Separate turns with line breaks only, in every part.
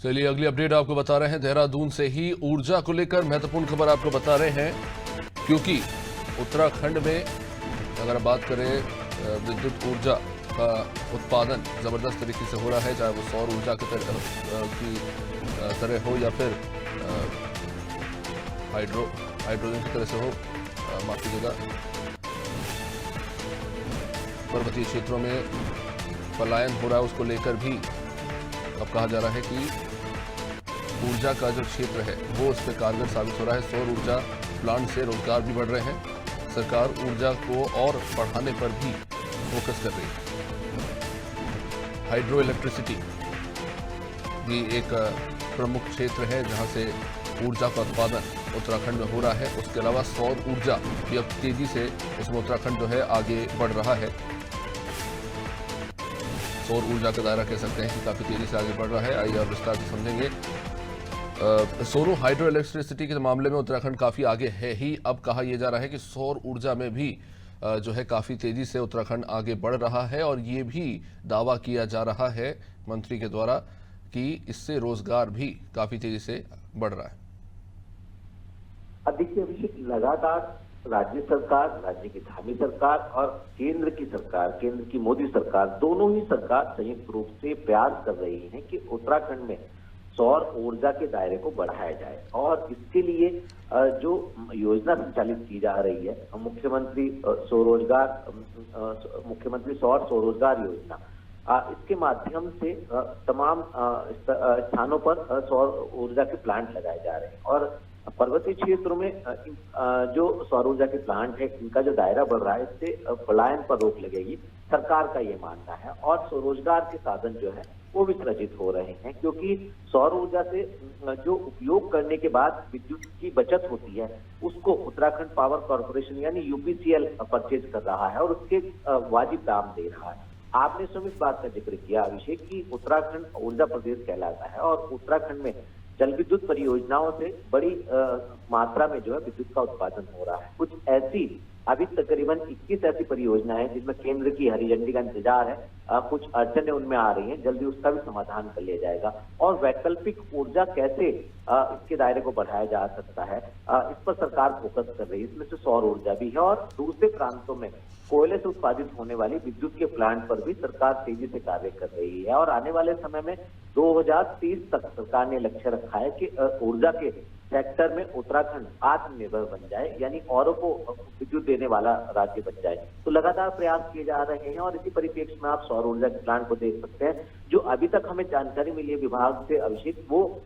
चलिए अगली अपडेट आपको बता रहे हैं। देहरादून से ही ऊर्जा को लेकर महत्वपूर्ण खबर आपको बता रहे हैं, क्योंकि उत्तराखंड में अगर बात करें विद्युत ऊर्जा का उत्पादन ज़बरदस्त तरीके से हो रहा है, चाहे वो सौर ऊर्जा की तरह हो या फिर हाइड्रोजन की तरह से हो, माफ कीजिएगा। पर्वतीय क्षेत्रों में पलायन हो रहा है, उसको लेकर भी अब कहा जा रहा है कि ऊर्जा का जो क्षेत्र है वो उस पर कारगर साबित हो रहा है। सौर ऊर्जा प्लांट से रोजगार भी बढ़ रहे हैं। सरकार ऊर्जा को और बढ़ाने पर भी फोकस कर रही है। हाइड्रो इलेक्ट्रिसिटी भी एक प्रमुख क्षेत्र है जहां से ऊर्जा का उत्पादन उत्तराखंड में हो रहा है। उसके अलावा सौर ऊर्जा भी अब तेजी से उसमें उत्तराखंड जो है आगे बढ़ रहा है। सौर ऊर्जा का दायरा कह सकते हैं कि काफी तेजी से आगे बढ़ रहा है। आइए और विस्तार से समझेंगे। सोनू, हाइड्रो इलेक्ट्रिसिटी के मामले में उत्तराखंड काफी आगे है ही। अब कहा यह जा रहा है कि सौर ऊर्जा में भी जो है काफी तेजी से उत्तराखंड आगे बढ़ रहा है, और ये भी दावा किया जा रहा है मंत्री के द्वारा कि इससे रोजगार भी काफी तेजी से बढ़ रहा है।
देखिए अभिषेक, लगातार राज्य सरकार, राज्य की धामी सरकार और केंद्र की सरकार, केंद्र की मोदी सरकार, दोनों ही सरकार संयुक्त रूप से प्रयास कर रही है कि उत्तराखंड में सौर ऊर्जा के दायरे को बढ़ाया जाए। और इसके लिए जो योजना संचालित की जा रही है, मुख्यमंत्री सौर स्वरोजगार योजना, इसके माध्यम से तमाम स्थानों पर सौर ऊर्जा के प्लांट लगाए जा रहे हैं। और पर्वतीय क्षेत्रों में जो सौर ऊर्जा के प्लांट है, इनका जो दायरा बढ़ रहा है, इससे पलायन पर रोक लगेगी, सरकार का ये मानना है। और स्वरोजगार के साधन जो है वो भी सृजित हो रहे हैं, क्योंकि सौर ऊर्जा से जो उपयोग करने के बाद विद्युत की बचत होती है, उसको उत्तराखंड पावर कॉर्पोरेशन यानी यूपीसीएल परचेज कर रहा है और उसके वाजिब दाम दे रहा है। आपने स्वयं इस बात का जिक्र किया अभिषेक कि उत्तराखंड ऊर्जा प्रदेश कहलाता है और उत्तराखंड में जल विद्युत परियोजनाओं से बड़ी मात्रा में जो है विद्युत का उत्पादन हो रहा है। कुछ ऐसी अभी तकरीबन 21 ऐसी परियोजनाएं हैं जिसमें केंद्र की हरी झंडी का इंतजार है। कुछ अड़चनें उनमें आ रही हैं, जल्दी उसका भी समाधान कर लिया जाएगा। और वैकल्पिक ऊर्जा कैसे इसके दायरे को बढ़ाया जा सकता है, इस पर सरकार फोकस कर रही है। इसमें से सौर ऊर्जा भी है और दूसरे प्रांतों में कोयले से उत्पादित होने वाली विद्युत के प्लांट पर भी सरकार तेजी से कार्य कर रही है। और आने वाले समय में 2030 तक सरकार ने लक्ष्य रखा है कि ऊर्जा के सेक्टर में उत्तराखंड आत्मनिर्भर बन जाए, यानी औरों को विद्युत देने वाला राज्य बन जाए। तो लगातार प्रयास किए जा रहे हैं और इसी परिप्रेक्ष्य में आप सौर ऊर्जा के प्लांट को देख सकते हैं। जो अभी तक हमें जानकारी मिली है विभाग से अभिषेक, वो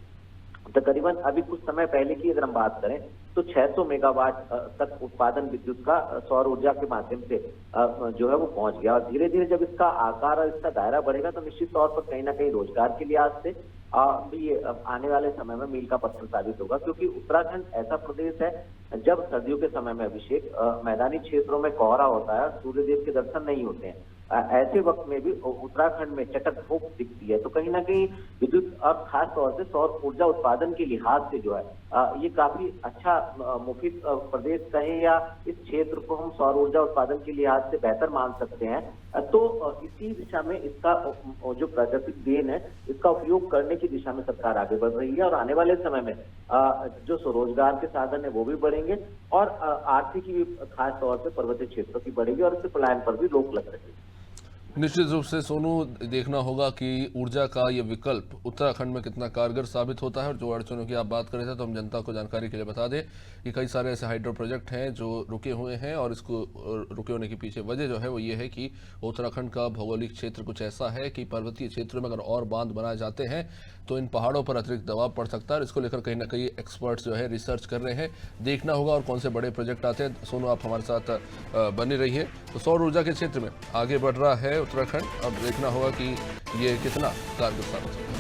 तकरीबन अभी कुछ समय पहले की अगर हम बात करें तो 600 मेगावाट तक उत्पादन विद्युत का सौर ऊर्जा के माध्यम से जो है वो पहुंच गया। और धीरे धीरे जब इसका आकार और इसका दायरा बढ़ेगा तो निश्चित तौर पर कहीं ना कहीं रोजगार के लिहाज से ये आने वाले समय में मील का पत्थर साबित होगा। क्योंकि उत्तराखंड ऐसा प्रदेश है जब सर्दियों के समय में अभिषेक मैदानी क्षेत्रों में कोहरा होता है, सूर्यदेव के दर्शन नहीं होते हैं, ऐसे वक्त में भी उत्तराखंड में चटक धूप दिखती है। तो कहीं ना कहीं विद्युत और खास तौर से सौर ऊर्जा उत्पादन के लिहाज से जो है ये काफी अच्छा मुफीद प्रदेश कहें या इस क्षेत्र को हम सौर ऊर्जा उत्पादन के लिहाज से बेहतर मान सकते हैं। तो इसी दिशा में इसका जो प्राकृतिक देन है, इसका उपयोग करने की दिशा में सरकार आगे बढ़ रही है। और आने वाले समय में जो स्वरोजगार के साधन है वो भी बढ़ेंगे और आर्थिकी भी खास तौर से पर्वतीय क्षेत्रों की बढ़ेगी और इससे पलायन पर भी रोक लग सकेगी।
निश्चित रूप से सोनू, देखना होगा कि ऊर्जा का ये विकल्प उत्तराखंड में कितना कारगर साबित होता है। और जो अड़चनों की आप बात कर रहे थे, तो हम जनता को जानकारी के लिए बता दें कि कई सारे ऐसे हाइड्रो प्रोजेक्ट हैं जो रुके हुए हैं, और इसको रुके होने के पीछे वजह जो है वो ये है कि उत्तराखंड का भौगोलिक क्षेत्र कुछ ऐसा है कि पर्वतीय क्षेत्रों में अगर और बांध बनाए जाते हैं तो इन पहाड़ों पर अतिरिक्त दबाव पड़ सकता है। और इसको लेकर कहीं ना कहीं एक्सपर्ट्स जो है रिसर्च कर रहे हैं। देखना होगा और कौन से बड़े प्रोजेक्ट आते हैं। सोनू, आप हमारे साथ बने रहिए। तो सौर ऊर्जा के क्षेत्र में आगे बढ़ रहा है उत्तराखंड। अब देखना होगा कि ये कितना कारगर साबित होगा।